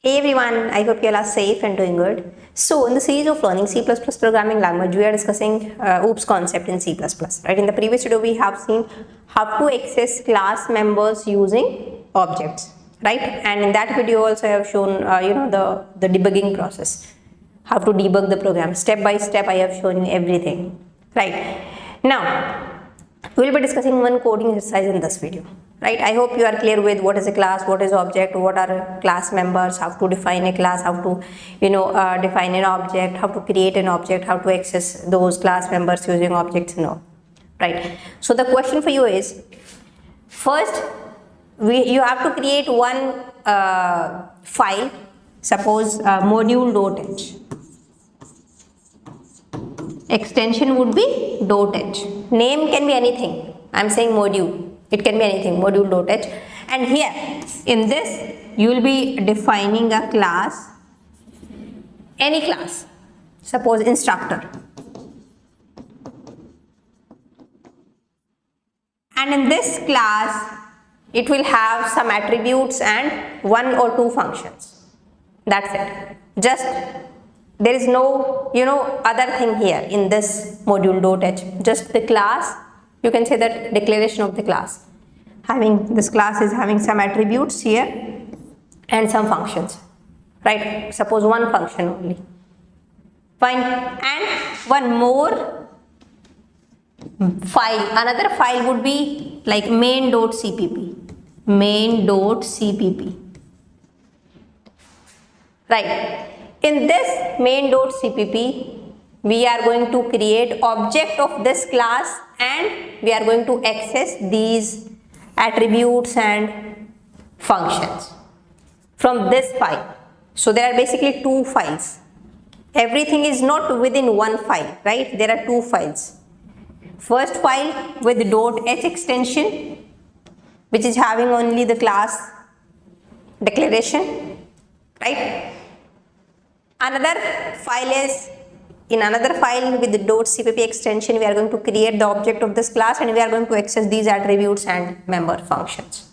Hey everyone, I hope you all are safe and doing good. So in the series of learning C++ programming language, we are discussing OOPS concept in C++. Right? In the previous video, we have seen how to access class members using objects. Right? And in that video also I have shown the debugging process. How to debug the program. Step by step I have shown you everything. Right? Now, we will be discussing one coding exercise in this video. Right? I hope you are clear with what is a class, what is object, what are class members, how to define a class, how to define an object, how to create an object, how to access those class members using objects and all. Right? So the question for you is, first you have to create one file, suppose module.h. Extension would be .h. Name can be anything. I am saying module. It can be anything, module.h. And here, in this, you will be defining a class, any class, suppose instructor. And in this class, it will have some attributes and one or two functions. That's it. Just, there is no, other thing here in this module.h. Just the class. You can say that declaration of the class. This class is having some attributes here and some functions. Right? Suppose one function only. Fine. And one more file. Another file would be like main.cpp. Main.cpp. Right. In this main.cpp, we are going to create object of this class and we are going to access these attributes and functions from this file. So there are basically two files. Everything is not within one file, right? There are two files. First file with .h extension, which is having only the class declaration, right? Another file is, in another file with the .cpp extension, we are going to create the object of this class and we are going to access these attributes and member functions.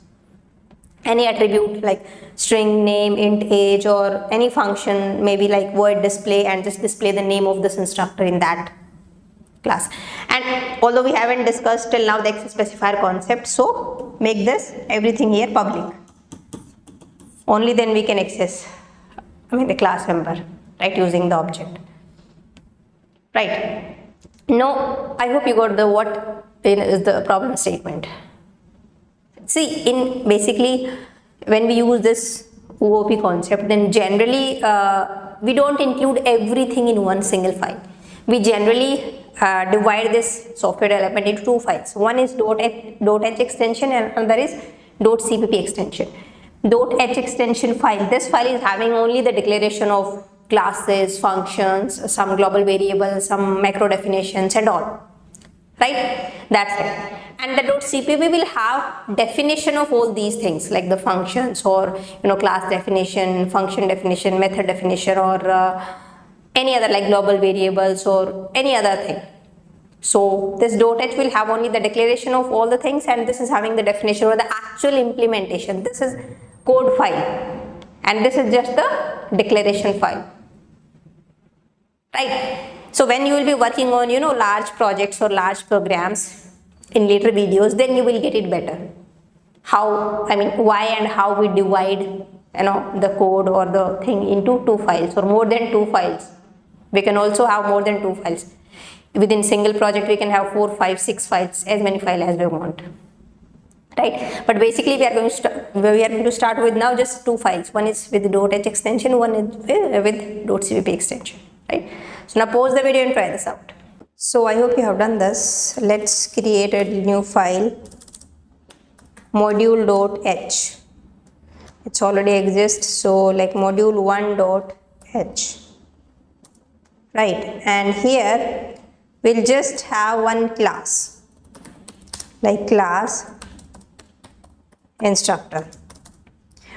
Any attribute like string, name, int, age, or any function, maybe like void display, and just display the name of this instructor in that class. And although we haven't discussed till now the access specifier concept, so make this everything here public. Only then we can access the class member, right, using the object. Right. Now, I hope you got the what is the problem statement. See, in basically when we use this OOP concept, then generally we don't include everything in one single file. We generally divide this software development into two files. One is .h extension and another is .cpp extension. .h extension file, this file is having only the declaration of classes, functions, some global variables, some macro definitions and all, right? That's it. And the .cpp will have definition of all these things like the functions or class definition, function definition, method definition, or any other like global variables or any other thing. So this .h will have only the declaration of all the things, and this is having the definition or the actual implementation. This is code file and this is just the declaration file. Right. So when you will be working on large projects or large programs in later videos, then you will get it better. How, why and how we divide the code or the thing into two files or more than two files. We can also have more than two files. Within single project we can have 4, 5, 6 files, as many files as we want. Right. But basically we are going to start with now just two files. One is with .h extension, one is with .cpp extension. Right. So now pause the video and try this out. So I hope you have done this. Let's create a new file, module.h. It's already exists, so like module1.h. Right. And here we'll just have one class, like class instructor.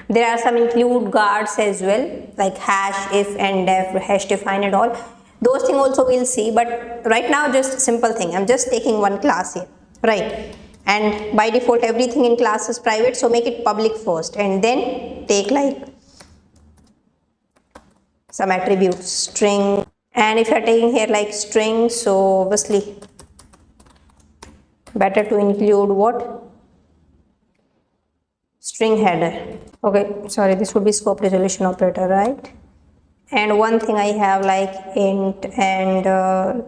There are some include guards as well, like hash, if, and def, hash define and all. Those things also we'll see, but right now just simple thing. I'm just taking one class here, right? And by default everything in class is private, so make it public first and then take like some attributes, string, and if you are taking here like string, so obviously better to include what? String header. Okay, sorry, this would be scope resolution operator, right? And one thing I have like int and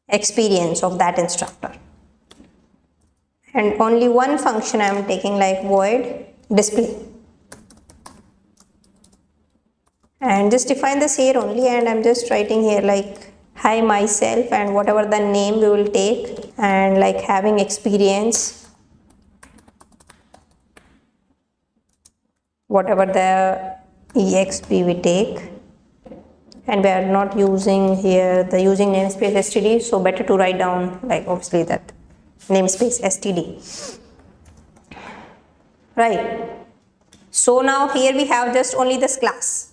experience of that instructor. And only one function I am taking like void display. And just define this here only, and I'm just writing here like hi myself and whatever the name we will take, and like having experience, whatever the exp we take, and we are not using here the using namespace std, so better to write down like obviously that namespace std, right? So now here we have just only this class.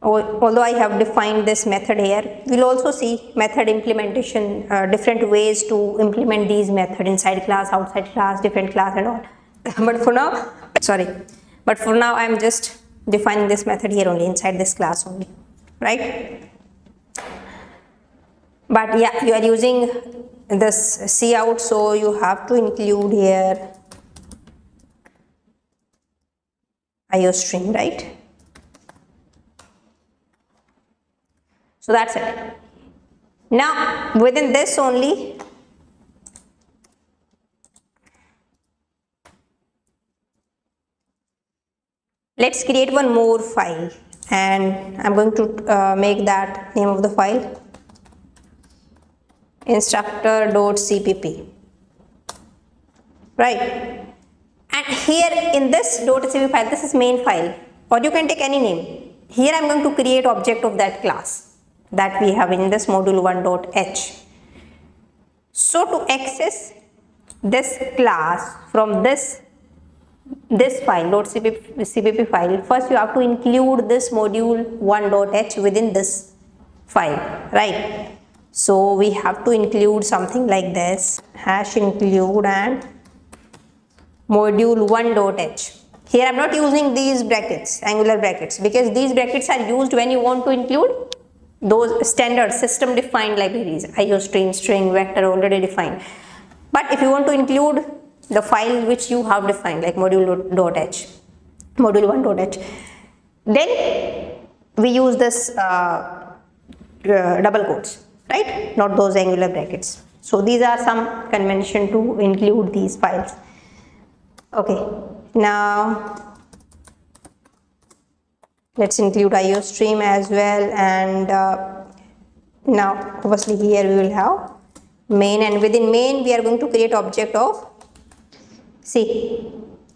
Although I have defined this method here, we'll also see method implementation, different ways to implement these methods inside class, outside class, different class and all. But for now I'm just defining this method here only inside this class only, right? But yeah, you are using this cout, so you have to include here IOStream, right? So that's it. Now within this only, let's create one more file, and I'm going to make that name of the file instructor.cpp, right? And here in this .cpp file, this is main file, or you can take any name. Here I'm going to create object of that class that we have in this module1.h. So to access this class from this file .cpp file, first you have to include this module1.h within this file, right? So we have to include something like this, hash include and module1.h. Here I am not using these brackets, angular brackets, because these brackets are used when you want to include those standard system defined libraries, IOStream, string, vector already defined. But if you want to include the file which you have defined like module.h, module1.h, then we use this double quotes, right? Not those angular brackets. So these are some convention to include these files. Okay, now let's include IOStream as well, and now obviously here we will have main, and within main we are going to create object of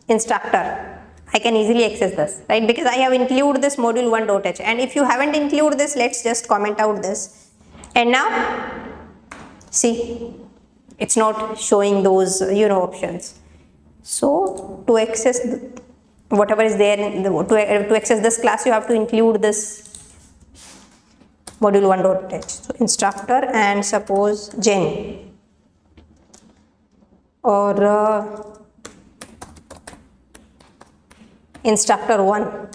instructor. I can easily access this, right? Because I have included this module1.h, and if you haven't included this, let's just comment out this. And now see, it's not showing those options. So to access whatever is there in the, to access this class, you have to include this module1.h. So instructor and suppose Jenny, or instructor1,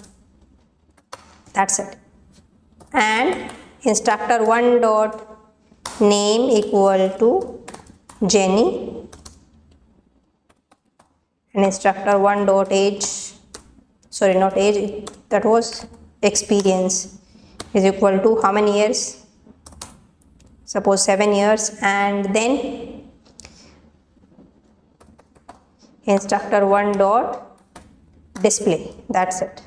that's it. And instructor1 dot name equal to Jenny, and instructor1 dot age, sorry, not age, that was experience, is equal to how many years? Suppose 7 years. And then instructor1 dot display, that's it,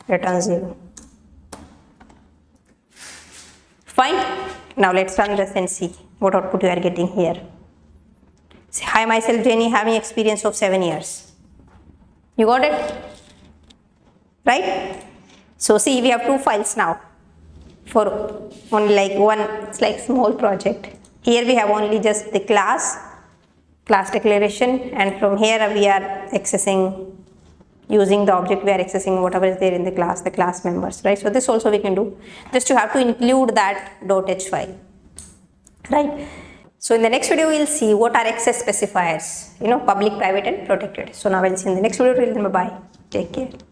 return 0. Fine. Now let's run this and see what output you are getting here. Say, hi myself Jenny, having experience of 7 years. You got it, right? So see, we have two files now for only like one, it's like small project. Here we have only just the class declaration, and from here we are accessing, using the object we are accessing whatever is there in the class members, right? So this also we can do, just you have to include that .h file, right? So in the next video, we'll see what are access specifiers, public, private and protected. So now we'll see in the next video. Till then, bye-bye. Take care.